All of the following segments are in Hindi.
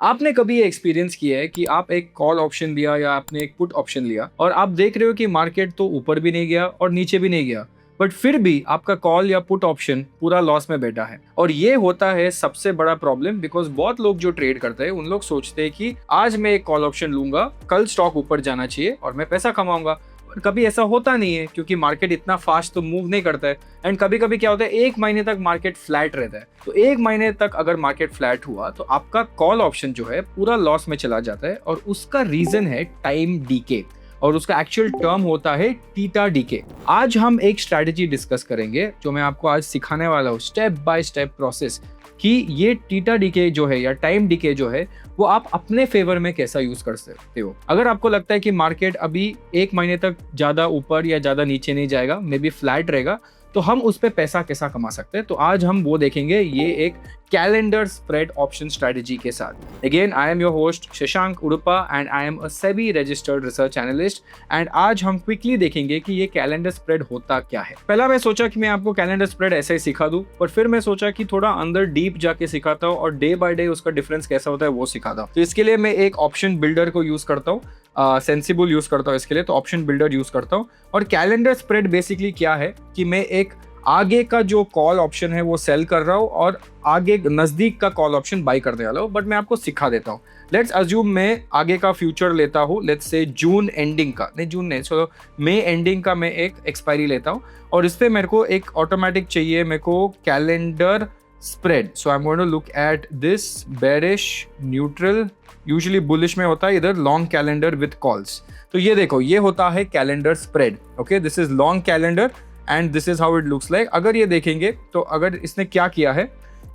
आपने कभी ये एक्सपीरियंस किया है कि आप एक कॉल ऑप्शन लिया या आपने एक पुट ऑप्शन लिया और आप देख रहे हो कि मार्केट तो ऊपर भी नहीं गया और नीचे भी नहीं गया, बट फिर भी आपका कॉल या पुट ऑप्शन पूरा लॉस में बैठा है। और ये होता है सबसे बड़ा प्रॉब्लम, बिकॉज बहुत लोग जो ट्रेड करते हैं उन लोग सोचते हैं कि आज मैं एक कॉल ऑप्शन लूंगा, कल स्टॉक ऊपर जाना चाहिए और मैं पैसा कमाऊंगा। पर कभी ऐसा होता नहीं है, क्योंकि मार्केट इतना फास्ट तो मूव नहीं करता है। एंड कभी कभी क्या होता है, एक महीने तक मार्केट फ्लैट रहता है। तो एक महीने तक अगर मार्केट फ्लैट हुआ तो आपका कॉल ऑप्शन जो है पूरा लॉस में चला जाता है, और उसका रीजन है टाइम डीके, और उसका एक्चुअल टर्म होता है थीटा डीके। आज हम एक स्ट्रैटेजी डिस्कस करेंगे जो मैं आपको आज सिखाने वाला हूँ, स्टेप बाय स्टेप प्रोसेस, कि ये थीटा डीके जो है या टाइम डीके जो है वो आप अपने फेवर में कैसा यूज कर सकते हो। अगर आपको लगता है कि मार्केट अभी एक महीने तक ज्यादा ऊपर या ज्यादा नीचे नहीं जाएगा, मे बी फ्लैट रहेगा, तो हम उस पे पैसा कैसा कमा सकते हैं, तो आज हम वो देखेंगे, ये एक कैलेंडर स्प्रेड ऑप्शन स्ट्रेटेजी के साथ। Again I am your host Shashank Udupa and I am a SEBI registered research analyst. And आज हम क्विकली देखेंगे कि ये कैलेंडर स्प्रेड होता क्या है। पहला मैं सोचा कि मैं आपको कैलेंडर स्प्रेड ऐसे ही सिखा दूं, पर फिर मैं सोचा कि थोड़ा अंदर डीप जाके सिखाता हूँ और डे बाय डे उसका डिफरेंस कैसा होता है वो सिखाता हूँ। तो इसके लिए मैं एक ऑप्शन बिल्डर को यूज करता हूँ, सेंसिबल यूज करता हूँ इसके लिए, तो ऑप्शन बिल्डर यूज करता हूँ। और कैलेंडर स्प्रेड बेसिकली क्या है कि मैं एक आगे का जो कॉल ऑप्शन है वो सेल कर रहा हूँ और आगे नजदीक का कॉल ऑप्शन बाई करने वाला हूँ, बट मैं आपको सिखा देता हूँ। लेट्स अज्यूम मैं आगे का फ्यूचर लेता हूँ, लेट्स से जून एंडिंग का, नहीं जून नहीं, सो मई एंडिंग का मैं एक एक्सपायरी लेता हूँ, और इस पे मेरे को एक ऑटोमेटिक चाहिए, मेरे को calendar spread. So I am going to look at this bearish neutral, usually bullish में होता है इधर लॉन्ग कैलेंडर विद कॉल्स। तो ये देखो, ये होता है calendar spread. Okay, this is long calendar and this is how it looks like. अगर ये देखेंगे तो अगर इसने क्या किया है,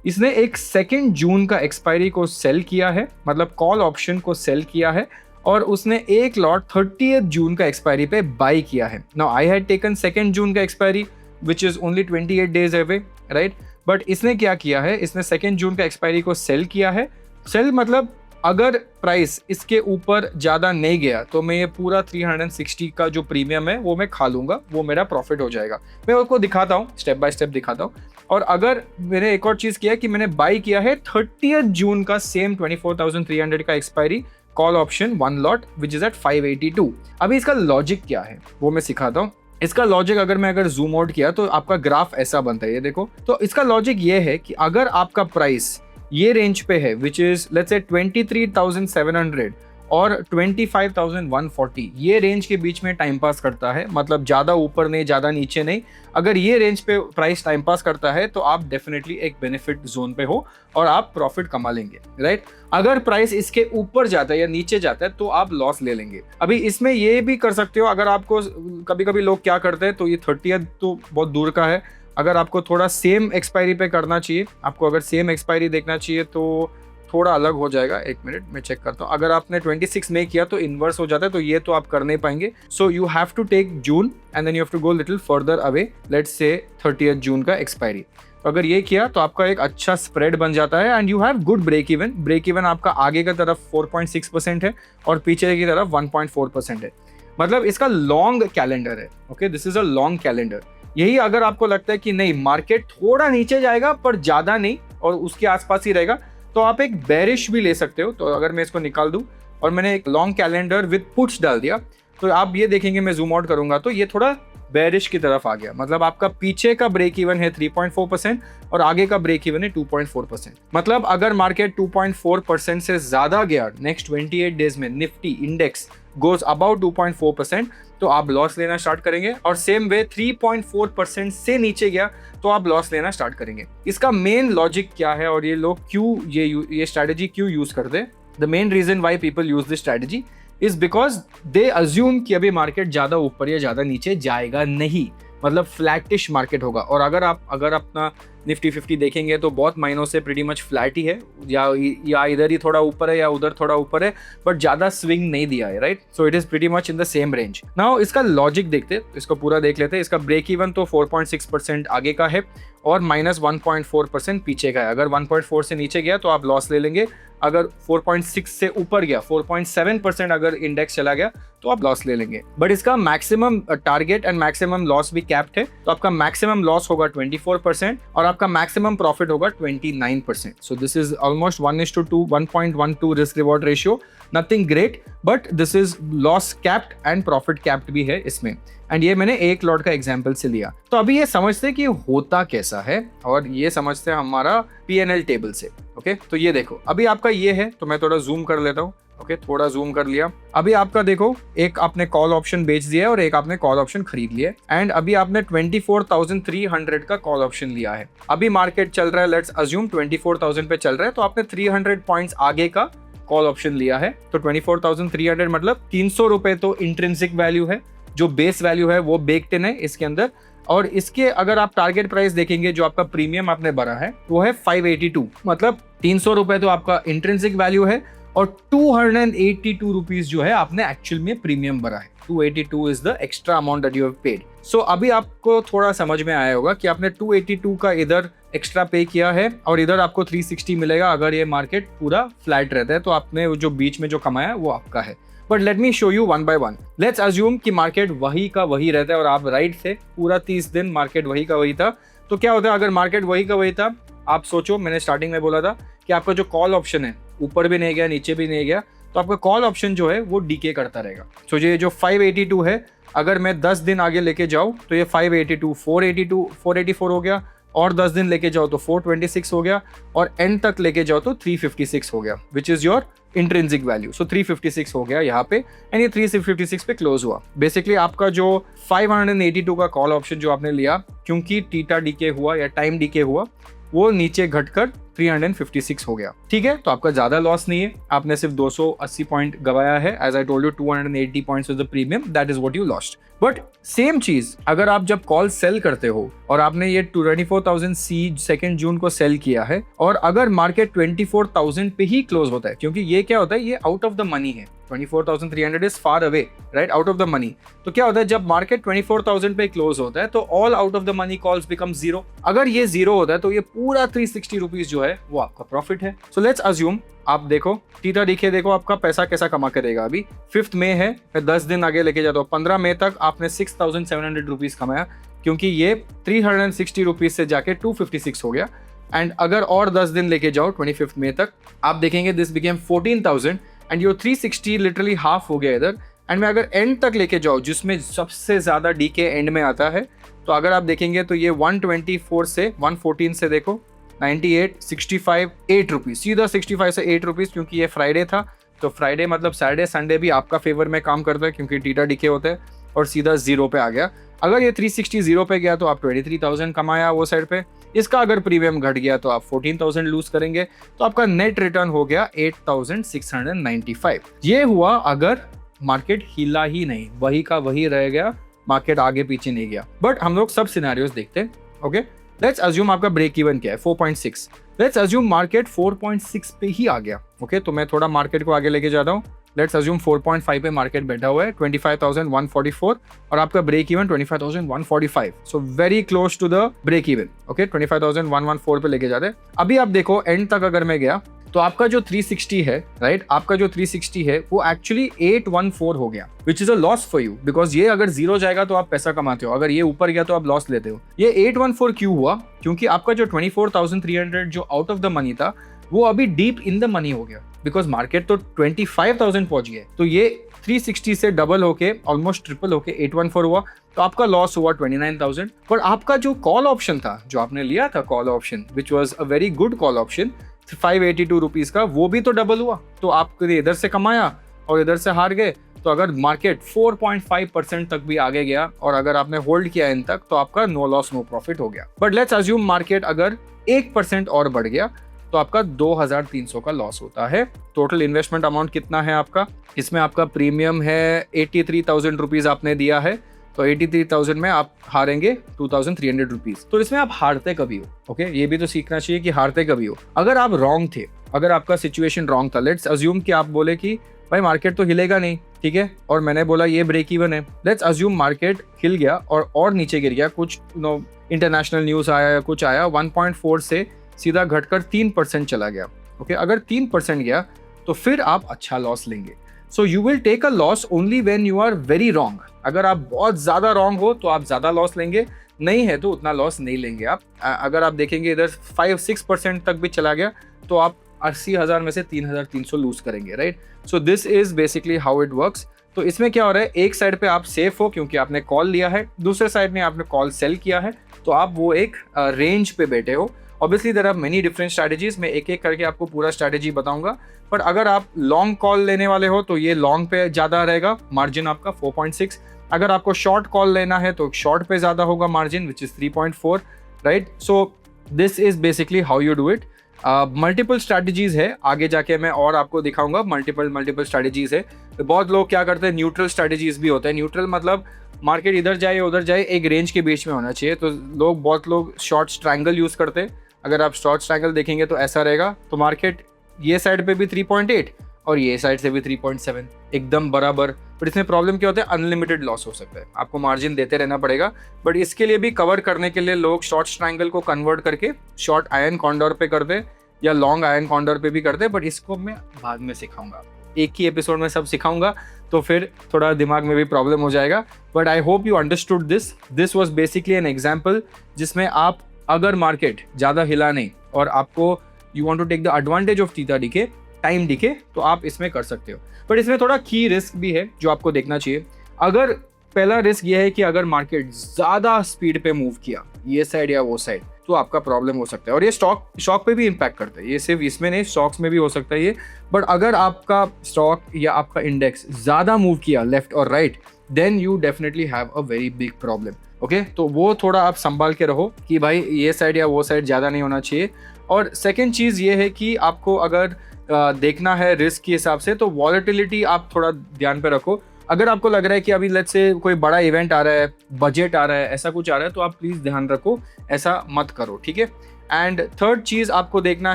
इसने एक 2 जून का एक्सपायरी को सेल किया है, मतलब कॉल ऑप्शन को सेल किया है, और उसने एक लॉट 30 जून का एक्सपायरी पे बाई किया है। नाउ आई हैड टेकन 2 जून का expiry which is only 28 days away, right. But इसने क्या किया है, इसने 2 जून का एक्सपायरी को सेल किया है। सेल मतलब अगर प्राइस इसके ऊपर ज़्यादा नहीं गया तो मैं ये पूरा 360 का जो प्रीमियम है वो मैं खा लूँगा, वो मेरा प्रॉफिट हो जाएगा। मैं आपको दिखाता हूँ, स्टेप बाय स्टेप दिखाता हूँ। और अगर मैंने एक और चीज़ किया कि मैंने बाई किया है 30 जून का सेम 24,300 का expiry call option 1 lot which is at 582। अभी इसका लॉजिक क्या है वो मैं सिखाता हूँ। इसका लॉजिक अगर जूम आउट किया तो आपका ग्राफ ऐसा बनता है, ये देखो। तो इसका लॉजिक ये है कि अगर आपका प्राइस ये रेंज पे है विच इज लेट्स से 23,700 और 25,140, ये रेंज के बीच में टाइम पास करता है, मतलब ज़्यादा ऊपर नहीं ज़्यादा नीचे नहीं, अगर ये रेंज पे प्राइस टाइम पास करता है तो आप डेफिनेटली एक बेनिफिट जोन पे हो और आप प्रॉफिट कमा लेंगे, राइट। अगर प्राइस इसके ऊपर जाता है या नीचे जाता है तो आप लॉस ले लेंगे। अभी इसमें ये भी कर सकते हो, अगर आपको कभी कभी लोग क्या करते हैं, तो ये 30 तो बहुत दूर का है, अगर आपको थोड़ा सेम एक्सपायरी पे करना चाहिए, आपको अगर सेम एक्सपायरी देखना चाहिए तो थोड़ा अलग हो जाएगा। एक मिनट मैं चेक करता हूँ। अगर आपने 26 में किया तो इन्वर्स हो जाता है, तो ये तो आप कर नहीं पाएंगे। So you have to take June and then you have to go little further away, let's say 30 जून का एक्सपायरी। तो अगर ये किया तो आपका एक अच्छा स्प्रेड बन जाता है and you have good break even. Break even आपका आगे की तरफ 4.6% है और पीछे की तरफ 1.4% है, मतलब इसका लॉन्ग कैलेंडर है। Okay, this is a long calendar. यही अगर आपको लगता है कि नहीं मार्केट थोड़ा नीचे जाएगा पर ज़्यादा नहीं और उसके आसपास ही रहेगा, तो आप एक बेरिश भी ले सकते हो। तो अगर मैं इसको निकाल दूं और मैंने एक लॉन्ग कैलेंडर विद पुट्स डाल दिया, तो आप ये देखेंगे, मैं जूम आउट करूंगा तो ये थोड़ा बेरिश की तरफ आ गया, मतलब आपका पीछे का ब्रेक इवन है 3.4% और आगे का ब्रेक इवन है 2.4%। मतलब अगर मार्केट 2.4% से ज़्यादा गया नेक्स्ट 28 डेज में, निफ्टी इंडेक्स गोज अबाउट 2.4%, तो आप लॉस लेना स्टार्ट करेंगे। और सेम वे 3.4% से नीचे गया तो आप लॉस लेना स्टार्ट करेंगे। इसका मेन लॉजिक क्या है और ये लोग क्यों ये स्ट्रैटेजी क्यों यूज करते हैं? The main reason why people use this strategy is because they assume कि अभी मार्केट ज्यादा ऊपर या ज्यादा नीचे जाएगा नहीं, मतलब फ्लैटिश मार्केट होगा। और अगर अपना निफ्टी 50 देखेंगे तो बहुत महीनों से प्रीटी मच फ्लैट ही है, या इधर ही थोड़ा ऊपर है या उधर थोड़ा ऊपर है, बट ज्यादा स्विंग नहीं दिया है, right. So it is pretty much in the same range. Now इसका लॉजिक देखते, इसको पूरा देख लेते हैं। इसका ब्रेक इवन तो 4.6% आगे का है और -1.4% पीछे का है। अगर 1.4 से नीचे गया तो आप लॉस ले लेंगे, अगर 4.6 से ऊपर गया, 4.7% अगर इंडेक्स चला गया तो आप लॉस ले लेंगे। बट इसका maximum target and maximum loss भी कैप्ड है, तो आपका मैक्सिमम लॉस होगा 24% और आपका मैक्सिमम प्रॉफिट होगा 29%। So this is almost 1:2, 1.12 risk reward ratio, nothing great, but this is loss capped and profit capped भी है इसमें। एंड ये मैंने एक लॉट का एग्जाम्पल से लिया। तो अभी ये समझते हैं कि होता कैसा है, और ये समझते हैं हमारा PNL टेबल से। ओके, तो ये देखो अभी आपका ये है, तो मैं थोड़ा जूम कर लेता हूँ। ओके, थोड़ा जूम कर लिया। अभी आपका देखो, एक आपने कॉल ऑप्शन बेच दिया है और एक आपने कॉल ऑप्शन खरीद लिया है, एंड अभी आपने 24,300 का कॉल ऑप्शन लिया है। अभी मार्केट चल रहा है, लेट्स अज्यूम 24,000 पे चल रहा है, तो आपने 300 पॉइंट्स आगे का कॉल ऑप्शन लिया है। तो 24,300 मतलब 300 रुपए तो इंट्रिंसिक वैल्यू है, जो बेस वैल्यू है वो बेक्ड इन है इसके अंदर। और इसके अगर आप टारगेट प्राइस देखेंगे, जो आपका प्रीमियम आपने भरा है वो है 582, मतलब 300 रुपए तो आपका इंट्रिंसिक वैल्यू है और 282 रुपीज जो है आपने एक्चुअल में प्रीमियम भरा है। 282 is the extra amount that you have paid. So अभी आपको थोड़ा समझ में आया होगा कि आपने 282 का इधर एक्स्ट्रा पे किया है और इधर आपको 360 मिलेगा अगर ये मार्केट पूरा फ्लैट रहता है, तो आपने जो बीच में जो कमाया वो आपका है। But let me show you one by one. Let's assume कि मार्केट वही का वही रहता है और आप राइट थे, पूरा 30 दिन मार्केट वही का वही था। तो क्या होता है अगर मार्केट वही का वही था? आप सोचो, मैंने स्टार्टिंग में बोला था कि आपका जो कॉल ऑप्शन है ऊपर भी नहीं गया नीचे भी नहीं गया, तो आपका कॉल ऑप्शन जो है वो डीके करता रहेगा। सो ये जो 582 है, अगर मैं 10 दिन आगे लेके जाऊं तो ये 582 484 हो गया, और 10 दिन लेके जाओ तो 426 हो गया, और एंड तक लेके जाओ तो 356 हो गया, which is your intrinsic value. So 356 हो गया यहाँ पे, एंड ये 356 पे क्लोज हुआ। बेसिकली आपका जो 582 का कॉल ऑप्शन जो आपने लिया, क्योंकि टीटा डीके हुआ या टाइम डीके हुआ, वो नीचे घटकर 356 हो गया। ठीक है, तो आपका ज्यादा लॉस नहीं है, आपने सिर्फ 280 पॉइंट गवाया है। As I told you 280 points was the premium, that is what you lost. But same चीज अगर आप जब कॉल सेल करते हो और आपने ये 24,000 सी 2 जून को सेल किया है, और अगर मार्केट 24,000 पे ही क्लोज होता है, क्योंकि ये क्या होता है, ये आउट ऑफ द मनी है, 24,300 is far away, right, out of the money. तो क्या होता है जब मार्केट 24,000 पे क्लोज होता है तो all out of the money calls become zero. अगर ये जीरो होता है तो ये पूरा 360 रुपीज जो है वो आपका प्रॉफिट है। सो लेट्स अज्यूम, आप देखो टीटा डीके, देखो आपका पैसा कैसा कमा के देगा। अभी 5 मई है, मैं 10 दिन आगे लेके जाता हूँ, 15 मई तक आपने 6,700 रुपीज कमाया, क्योंकि ये 360 रुपीज से जाके 256 हो गया। एंड अगर और 10 दिन लेके जाओ 25 मई तक, आप देखेंगे this became 14,000 and your 360 literally half हो गया इधर। एंड मैं अगर एंड तक लेके जाऊँ, जिसमें सबसे ज्यादा डीके एंड में आता है, तो अगर आप देखेंगे तो ये 124 से 114 से देखो 98, 65, 8 रुपीज, सीधा 65 से 8 रुपीज, क्योंकि ये फ्राइडे था। तो फ्राइडे मतलब सैटरडे संडे भी आपका फेवर में काम करता है, क्योंकि टीटा डीके होता है, और सीधा जीरो पे आ गया। अगर ये 360 जीरो पे गया तो आप 23,000 कमाया वो साइड पे। इसका अगर प्रीमियम घट गया तो आप 14,000 लूज करेंगे, तो आपका नेट रिटर्न हो गया 8,695। ये हुआ अगर मार्केट हिला ही नहीं, वही का वही रह गया, मार्केट आगे पीछे नहीं गया। बट हम लोग सब सिनेरियोस देखते हैं। ओके, लेट्स अज्यूम आपका ब्रेक इवन क्या है, 4.6। लेट्स अज्यूम मार्केट 4.6 पे ही आ गया। ओके, तो मैं थोड़ा मार्केट को आगे लेके जाता हूँ। लेट्स अज्यूम 4.5 पे मार्केट बैठा हुआ है, 25,144, और आपका break even 25,145। So very close to the break even. Okay, 25,114 पे लेके जाते हैं। अभी आप देखो एंड तक अगर मैं गया तो आपका जो 360 है, राइट, आपका जो 360 है वो एक्चुअली 814 हो गया, which is a loss for you, because ये अगर जीरो जाएगा तो आप पैसा कमाते हो, अगर ये ऊपर गया तो आप लॉस लेते हो। ये 814 क्यों हुआ? क्योंकि आपका जो 24,300 जो आउट ऑफ द मनी था वो अभी डीप इन द मनी हो गया, बिकॉज मार्केट तो 25,000 पहुंच गया। तो ये 360 से डबल होके ऑलमोस्ट ट्रिपल होके 814 हुआ, तो आपका लॉस हुआ 29,000। पर आपका जो कॉल ऑप्शन था, जो आपने लिया था call option, which was a very good call option, 582 rupees का, वो भी तो डबल हुआ। तो आपने इधर से कमाया और इधर से हार गए। तो अगर मार्केट 4.5% तक भी आगे गया और अगर आपने होल्ड किया इन तक, तो आपका नो लॉस नो प्रॉफिट हो गया। बट लेट्स अज्यूम मार्केट अगर 1% और बढ़ गया तो आपका 2,300 का लॉस होता है। टोटल इन्वेस्टमेंट अमाउंट कितना है आपका? इसमें आपका प्रीमियम है 83,000 रुपीज आपने दिया है, तो 83,000 में आप हारेंगे 2,300 रुपीज। तो इसमें आप हारते कभी हो? ओके, ये भी तो सीखना चाहिए कि हारते कभी हो। अगर आप रॉन्ग थे, अगर आपका सिचुएशन रॉन्ग था, लेट्स अज्यूम कि आप बोले कि भाई मार्केट तो हिलेगा नहीं, ठीक है, और मैंने बोला ये ब्रेक इवन है। लेट्स अज्यूम मार्केट हिल गया और नीचे गिर गया, कुछ इंटरनेशनल न्यूज आया या कुछ आया, 1.4 से सीधा घटकर 3% चला गया। ओके अगर 3% गया तो फिर आप अच्छा लॉस लेंगे। So you will take a loss only when you are very wrong. अगर आप बहुत ज़्यादा रॉन्ग हो तो आप ज़्यादा लॉस लेंगे, नहीं है तो उतना लॉस नहीं लेंगे आप। अगर आप देखेंगे इधर 5-6% तक भी चला गया तो आप 80,000 में से 3,300 लूज करेंगे, right. So this is basically how it works. तो इसमें क्या हो रहा है, एक साइड पे आप सेफ हो क्योंकि आपने कॉल लिया है, दूसरे साइड में आपने कॉल सेल किया है, तो आप वो एक रेंज पे बैठे हो। Obviously there are many different strategies, मैं एक एक करके आपको पूरा स्ट्रैटेजी बताऊंगा। पर अगर आप लॉन्ग कॉल लेने वाले हो तो ये लॉन्ग पे ज़्यादा रहेगा मार्जिन आपका 4.6। अगर आपको शॉर्ट कॉल लेना है तो शॉर्ट पे ज़्यादा होगा margin which is 3.4, right. So this is basically how you do it. Multiple strategies है, आगे जाके मैं और आपको दिखाऊंगा। मल्टीपल स्ट्रैटेजीज है। तो बहुत लोग क्या करते हैं, न्यूट्रल स्ट्रैटेजीज भी होते हैं। न्यूट्रल मतलब मार्केट इधर जाए उधर जाए, एक रेंज के बीच में होना चाहिए। तो बहुत लोग शॉर्ट ट्रायंगल यूज़ करते हैं। अगर आप शॉर्ट ट्रायंगल देखेंगे तो ऐसा रहेगा, तो मार्केट ये साइड पे भी 3.8 और ये साइड से भी 3.7 एकदम बराबर। बट इसमें प्रॉब्लम क्या होता है, अनलिमिटेड लॉस हो सकता है, आपको मार्जिन देते रहना पड़ेगा। बट इसके लिए भी कवर करने के लिए लोग शॉर्ट ट्रायंगल को कन्वर्ट करके शॉर्ट आयन कॉन्डोर पे करते या लॉन्ग आयन कॉन्डोर पे भी करते। बट इसको मैं बाद में सिखाऊंगा, एक ही एपिसोड में सब सिखाऊंगा, तो फिर थोड़ा दिमाग में भी प्रॉब्लम हो जाएगा। But I hope you understood this was basically an example जिसमें आप अगर मार्केट ज़्यादा हिला नहीं और आपको you want to take the advantage of theta decay, time decay, तो आप इसमें कर सकते हो। बट इसमें थोड़ा की रिस्क भी है जो आपको देखना चाहिए। अगर पहला रिस्क ये है कि अगर मार्केट ज़्यादा स्पीड पे मूव किया ये साइड या वो साइड, तो आपका प्रॉब्लम हो सकता है। और ये स्टॉक पे भी इम्पैक्ट करता है, ये सिर्फ इसमें नहीं, स्टॉक्स में भी हो सकता है ये। बट अगर आपका स्टॉक या आपका इंडेक्स ज़्यादा मूव किया लेफ्ट और right, then you definitely have a very big problem. Okay, तो वो थोड़ा आप संभाल के रहो कि भाई ये साइड या वो साइड ज़्यादा नहीं होना चाहिए। और सेकेंड चीज़ ये है कि आपको अगर देखना है रिस्क के हिसाब से, तो वॉलेटिलिटी आप थोड़ा ध्यान पे रखो। अगर आपको लग रहा है कि अभी लेट्स से कोई बड़ा इवेंट आ रहा है, बजट आ रहा है, ऐसा कुछ आ रहा है, तो आप प्लीज़ ध्यान रखो, ऐसा मत करो, ठीक है। एंड थर्ड चीज़ आपको देखना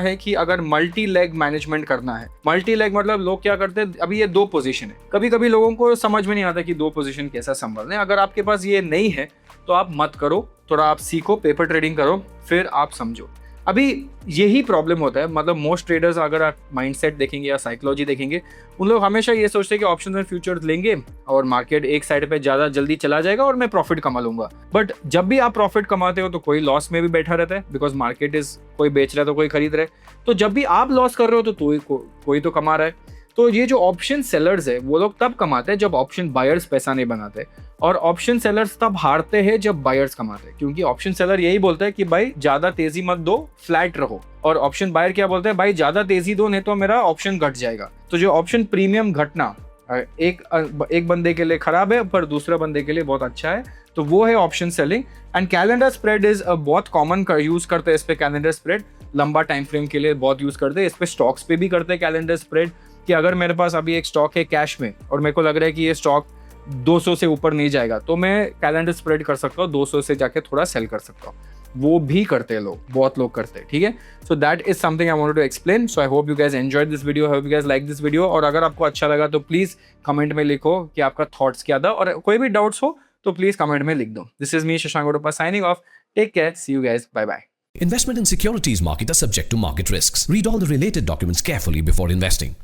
है कि अगर मल्टी लेग मैनेजमेंट करना है, मल्टी लेग मतलब लोग क्या करते हैं, अभी ये 2 पोजीशन है, कभी कभी लोगों को समझ में नहीं आता कि 2 पोजीशन कैसा संभालना है। अगर आपके पास ये नहीं है तो आप मत करो, थोड़ा आप सीखो, पेपर ट्रेडिंग करो, फिर आप समझो। अभी यही प्रॉब्लम होता है, मतलब मोस्ट ट्रेडर्स अगर आप माइंडसेट देखेंगे या साइकोलॉजी देखेंगे, उन लोग हमेशा ये सोचते हैं कि ऑप्शंस एंड फ्यूचर्स लेंगे और मार्केट एक साइड पे ज़्यादा जल्दी चला जाएगा और मैं प्रॉफिट कमा लूंगा। बट जब भी आप प्रॉफिट कमाते हो तो कोई लॉस में भी बैठा रहता है, बिकॉज मार्केट इज, कोई बेच रहा है तो कोई खरीद रहा है। तो जब भी आप लॉस कर रहे हो तो कोई तो कमा रहा है। तो ये जो ऑप्शन सेलर्स है वो लोग तब कमाते हैं जब ऑप्शन बायर्स पैसा नहीं बनाते, और ऑप्शन सेलर्स तब हारते हैं जब बायर्स कमाते हैं। क्योंकि ऑप्शन सेलर यही बोलता है कि भाई ज्यादा तेजी मत दो, फ्लैट रहो। और ऑप्शन बायर क्या बोलते हैं, भाई ज्यादा तेजी दो नहीं तो मेरा ऑप्शन घट जाएगा। तो जो ऑप्शन प्रीमियम घटना एक बंदे के लिए खराब है पर दूसरा बंदे के लिए बहुत अच्छा है, तो वो है option selling. And calendar spread is बहुत कॉमन यूज करते हैं इस पे। कैलेंडर स्प्रेड लंबा टाइम फ्रेम के लिए बहुत यूज करते हैं, इस पे स्टॉक्स पे भी करते हैं कैलेंडर स्प्रेड। कि अगर मेरे पास अभी एक स्टॉक है कैश में और मेरे को लग रहा है कि ये स्टॉक 200 से ऊपर नहीं जाएगा, तो मैं कैलेंडर स्प्रेड कर सकता हूँ, 200 से जाके थोड़ा सेल कर सकता हूँ। वो भी करते हैं लोग, बहुत लोग करते हैं, ठीक है। So that is something I wanted to explain. So I hope you guys enjoyed this video, hope you guys like this video. और अगर आपको अच्छा लगा तो प्लीज कमेंट में लिखो कि आपका थॉट्स क्या था, और कोई भी डाउट्स हो तो प्लीज कमेंट में लिख दो। This is me Shashank Udupa signing off. Take care, see you guys, bye bye. Investment in securities market are subject to market risks. Read all the related documents carefully before investing.